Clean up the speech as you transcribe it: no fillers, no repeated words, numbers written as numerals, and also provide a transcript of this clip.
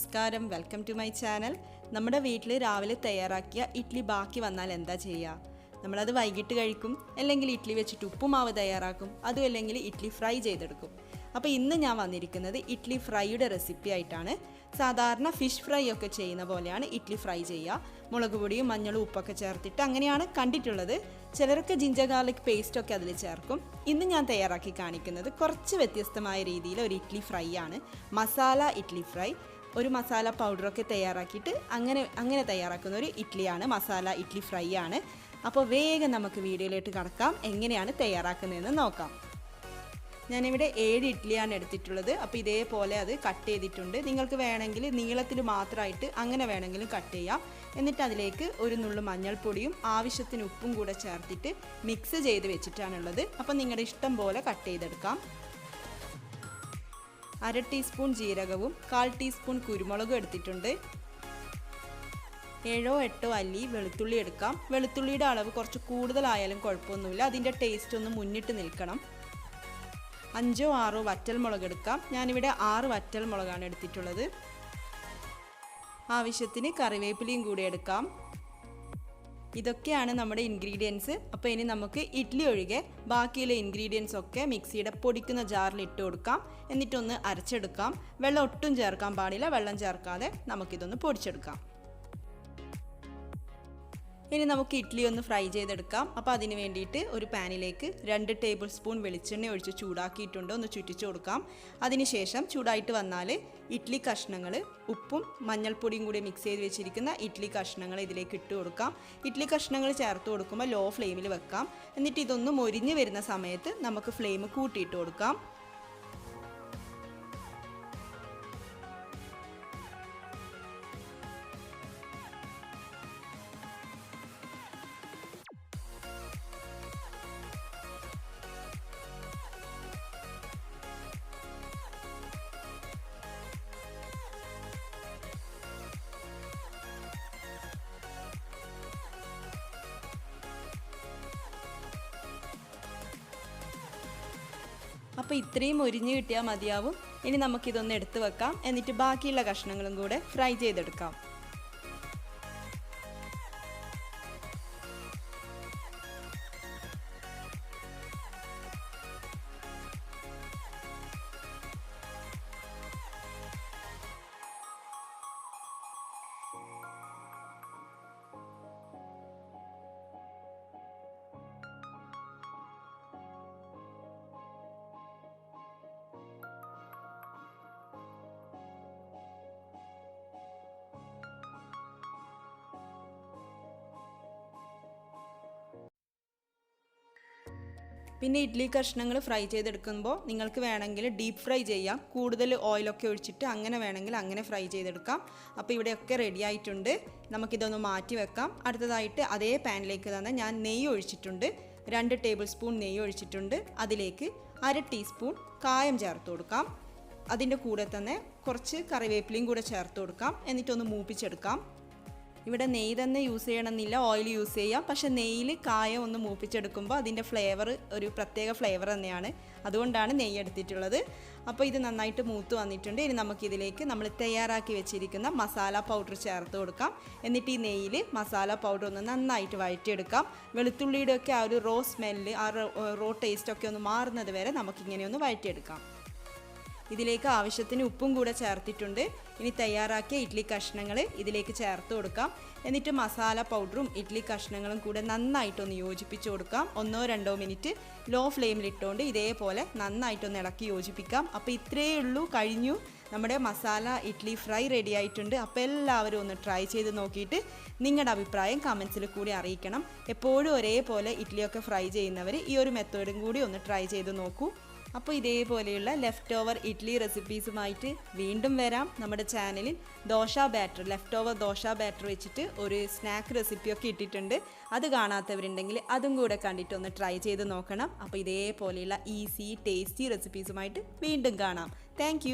നമസ്കാരം, welcome to my channel. നമ്മുടെ വീട്ടിൽ രാവിലെ തയ്യാറാക്കിയ ഇഡ്ഡലി ബാക്കി വന്നാൽ എന്താ ചെയ്യുക? നമ്മളത് വൈകിട്ട് കഴിക്കും, അല്ലെങ്കിൽ ഇഡ്ഡലി വെച്ചിട്ട് ഉപ്പുമാവ് തയ്യാറാക്കും, അതും അല്ലെങ്കിൽ ഇഡ്ഡലി ഫ്രൈ ചെയ്തെടുക്കും. അപ്പോൾ ഇന്ന് ഞാൻ വന്നിരിക്കുന്നത് ഇഡ്ഡലി ഫ്രൈയുടെ റെസിപ്പി ആയിട്ടാണ്. സാധാരണ ഫിഷ് ഫ്രൈ ഒക്കെ ചെയ്യുന്ന പോലെയാണ് ഇഡ്ഡലി ഫ്രൈ ചെയ്യുക. മുളക് പൊടിയും മഞ്ഞളും ഉപ്പൊക്കെ ചേർത്തിട്ട് അങ്ങനെയാണ് കണ്ടിട്ടുള്ളത്. ചിലർക്ക് ജിഞ്ചർ ഗാർലിക് പേസ്റ്റൊക്കെ അതിൽ ചേർക്കും. ഇന്ന് ഞാൻ തയ്യാറാക്കി കാണിക്കുന്നത് കുറച്ച് വ്യത്യസ്തമായ രീതിയിൽ ഒരു ഇഡ്ഡലി ഫ്രൈ ആണ്. മസാല ഇഡ്ഡലി ഫ്രൈ. ഒരു മസാല പൗഡറൊക്കെ തയ്യാറാക്കിയിട്ട് അങ്ങനെ തയ്യാറാക്കുന്ന ഒരു ഇഡ്ഡലിയാണ്, മസാല ഇഡ്ഡലി ഫ്രൈ ആണ്. അപ്പോൾ വേഗം നമുക്ക് വീഡിയോയിലോട്ട് കടക്കാം, എങ്ങനെയാണ് തയ്യാറാക്കുന്നതെന്ന് നോക്കാം. ഞാനിവിടെ 7 ഇഡ്ഡലിയാണ് എടുത്തിട്ടുള്ളത്. അപ്പോൾ ഇതേപോലെ അത് കട്ട് ചെയ്തിട്ടുണ്ട്. നിങ്ങൾക്ക് വേണമെങ്കിൽ നീളത്തിൽ മാത്രമായിട്ട് അങ്ങനെ വേണമെങ്കിലും കട്ട് ചെയ്യാം. എന്നിട്ട് അതിലേക്ക് ഒരു നുള്ളു മഞ്ഞൾപ്പൊടിയും ആവശ്യത്തിന് ഉപ്പും കൂടെ ചേർത്തിട്ട് മിക്സ് ചെയ്ത് വെച്ചിട്ടാണുള്ളത്. അപ്പോൾ നിങ്ങളുടെ ഇഷ്ടം പോലെ കട്ട് ചെയ്തെടുക്കാം. 1/2 ടീസ്പൂൺ ജീരകവും 1/4 ടീസ്പൂൺ കുരുമുളകും എടുത്തിട്ടുണ്ട്. 7-8 അല്ലി വെളുത്തുള്ളി എടുക്കാം. വെളുത്തുള്ളിയുടെ അളവ് കുറച്ച് കൂടുതലായാലും കുഴപ്പമൊന്നുമില്ല, അതിൻ്റെ ടേസ്റ്റ് ഒന്ന് മുന്നിട്ട് നിൽക്കണം. 5-6 വറ്റൽമുളക് എടുക്കാം. ഞാനിവിടെ 6 വറ്റൽമുളകാണ് എടുത്തിട്ടുള്ളത്. ആവശ്യത്തിന് കറിവേപ്പിലയും കൂടി എടുക്കാം. ഇതൊക്കെയാണ് നമ്മുടെ ഇൻഗ്രീഡിയൻസ്. അപ്പോൾ ഇനി നമുക്ക് ഇഡ്ഡലി ഒഴികെ ബാക്കിയുള്ള ഇൻഗ്രീഡിയൻസ് ഒക്കെ മിക്സിയുടെ പൊടിക്കുന്ന ജാറിൽ ഇട്ട് കൊടുക്കാം. എന്നിട്ടൊന്ന് അരച്ചെടുക്കാം. വെള്ളം ഒട്ടും ചേർക്കാൻ പാടില്ല, വെള്ളം ചേർക്കാതെ നമുക്കിതൊന്ന് പൊടിച്ചെടുക്കാം. ഇനി നമുക്ക് ഇഡ്ഡലി ഒന്ന് ഫ്രൈ ചെയ്തെടുക്കാം. അപ്പോൾ അതിന് വേണ്ടിയിട്ട് ഒരു പാനിലേക്ക് 2 ടേബിൾ സ്പൂൺ വെളിച്ചെണ്ണ ഒഴിച്ച് ചൂടാക്കിയിട്ടുണ്ട്. ഒന്ന് ചുറ്റിച്ചു കൊടുക്കാം. അതിനുശേഷം ചൂടായിട്ട് വന്നാൽ ഇഡ്ഡലി കഷ്ണങ്ങൾ, ഉപ്പും മഞ്ഞൾപ്പൊടിയും കൂടി മിക്സ് ചെയ്ത് വെച്ചിരിക്കുന്ന ഇഡ്ഡലി കഷ്ണങ്ങൾ ഇതിലേക്ക് ഇട്ട് കൊടുക്കാം. ഇഡ്ഡലി കഷ്ണങ്ങൾ ചേർത്ത് കൊടുക്കുമ്പോൾ ലോ ഫ്ലെയിമിൽ വെക്കാം. എന്നിട്ട് ഇതൊന്ന് മൊരിഞ്ഞ് വരുന്ന സമയത്ത് നമുക്ക് ഫ്ലെയിം കൂട്ടിയിട്ട് കൊടുക്കാം. അപ്പോൾ ഇത്രയും മൊരിഞ്ഞ് കിട്ടിയാൽ മതിയാവും. ഇനി നമുക്കിതൊന്ന് എടുത്ത് വെക്കാം. എന്നിട്ട് ബാക്കിയുള്ള കഷ്ണങ്ങളും കൂടെ ഫ്രൈ ചെയ്തെടുക്കാം. പിന്നെ ഇഡ്ഡലി കഷ്ണങ്ങൾ ഫ്രൈ ചെയ്തെടുക്കുമ്പോൾ നിങ്ങൾക്ക് വേണമെങ്കിൽ ഡീപ്പ് ഫ്രൈ ചെയ്യാം. കൂടുതൽ ഓയിലൊക്കെ ഒഴിച്ചിട്ട് അങ്ങനെ വേണമെങ്കിൽ അങ്ങനെ ഫ്രൈ ചെയ്തെടുക്കാം. അപ്പോൾ ഇവിടെയൊക്കെ റെഡി ആയിട്ടുണ്ട്. നമുക്കിതൊന്ന് മാറ്റി വെക്കാം. അടുത്തതായിട്ട് അതേ പാനിലേക്ക് തന്നെ ഞാൻ നെയ്യ് ഒഴിച്ചിട്ടുണ്ട്. 2 ടേബിൾ സ്പൂൺ നെയ്യ് ഒഴിച്ചിട്ടുണ്ട്. അതിലേക്ക് 1/2 ടീസ്പൂൺ കായം ചേർത്ത് കൊടുക്കാം. അതിൻ്റെ കൂടെ തന്നെ കുറച്ച് കറിവേപ്പിലയും കൂടെ ചേർത്ത് കൊടുക്കാം. എന്നിട്ടൊന്ന് മൂപ്പിച്ചെടുക്കാം. ഇവിടെ നെയ്യ് തന്നെ യൂസ് ചെയ്യണമെന്നില്ല, ഓയിൽ യൂസ് ചെയ്യാം. പക്ഷേ നെയ്യിൽ കായം ഒന്ന് മൂപ്പിച്ചെടുക്കുമ്പോൾ അതിൻ്റെ ഫ്ലേവർ ഒരു പ്രത്യേക ഫ്ലേവർ തന്നെയാണ്. അതുകൊണ്ടാണ് നെയ്യ് എടുത്തിട്ടുള്ളത്. അപ്പോൾ ഇത് നന്നായിട്ട് മൂത്ത് വന്നിട്ടുണ്ട്. ഇനി നമുക്കിതിലേക്ക് നമ്മൾ തയ്യാറാക്കി വെച്ചിരിക്കുന്ന മസാല പൗഡർ ചേർത്ത് കൊടുക്കാം. എന്നിട്ട് ഈ നെയ്യിൽ മസാല പൗഡർ ഒന്ന് നന്നായിട്ട് വഴറ്റിയെടുക്കാം. വെളുത്തുള്ളിയുടെയൊക്കെ ആ ഒരു റോ സ്മെല്ല്, ആ റോ ടേസ്റ്റൊക്കെ ഒന്ന് മാറുന്നത് വരെ നമുക്കിങ്ങനെ ഒന്ന് വഴറ്റിയെടുക്കാം. ഇതിലേക്ക് ആവശ്യത്തിന് ഉപ്പും കൂടെ ചേർത്തിട്ടുണ്ട്. ഇനി തയ്യാറാക്കിയ ഇഡ്ഡലി കഷ്ണങ്ങൾ ഇതിലേക്ക് ചേർത്ത് കൊടുക്കാം. എന്നിട്ട് മസാല പൗഡറും ഇഡ്ഡലി കഷ്ണങ്ങളും കൂടെ നന്നായിട്ടൊന്ന് യോജിപ്പിച്ച് കൊടുക്കാം. 1-2 മിനിറ്റ് ലോ ഫ്ലെയിമിലിട്ടുകൊണ്ട് ഇതേപോലെ നന്നായിട്ടൊന്ന് ഇളക്കി യോജിപ്പിക്കാം. അപ്പോൾ ഇത്രയേ ഉള്ളൂ, കഴിഞ്ഞു. നമ്മുടെ മസാല ഇഡ്ഡലി ഫ്രൈ റെഡി ആയിട്ടുണ്ട്. അപ്പോൾ എല്ലാവരും ഒന്ന് ട്രൈ ചെയ്ത് നോക്കിയിട്ട് നിങ്ങളുടെ അഭിപ്രായം കമൻസിൽ കൂടി അറിയിക്കണം. എപ്പോഴും ഒരേപോലെ ഇഡ്ഡലിയൊക്കെ ഫ്രൈ ചെയ്യുന്നവർ ഈ ഒരു മെത്തേഡും കൂടി ഒന്ന് ട്രൈ ചെയ്ത് നോക്കൂ. അപ്പോൾ ഇതേപോലെയുള്ള ലെഫ്റ്റ് ഓവർ ഇഡ്ഡലി റെസിപ്പീസുമായിട്ട് വീണ്ടും വരാം. നമ്മുടെ ചാനലിൽ ലെഫ്റ്റ് ഓവർ ദോശ ബാറ്റർ വെച്ചിട്ട് ഒരു സ്നാക്ക് റെസിപ്പിയൊക്കെ ഇട്ടിട്ടുണ്ട്. അത് കാണാത്തവരുണ്ടെങ്കിൽ അതും കൂടെ കണ്ടിട്ടൊന്ന് ട്രൈ ചെയ്ത് നോക്കണം. അപ്പോൾ ഇതേപോലെയുള്ള ഈസി ടേസ്റ്റി റെസിപ്പീസുമായിട്ട് വീണ്ടും കാണാം. താങ്ക്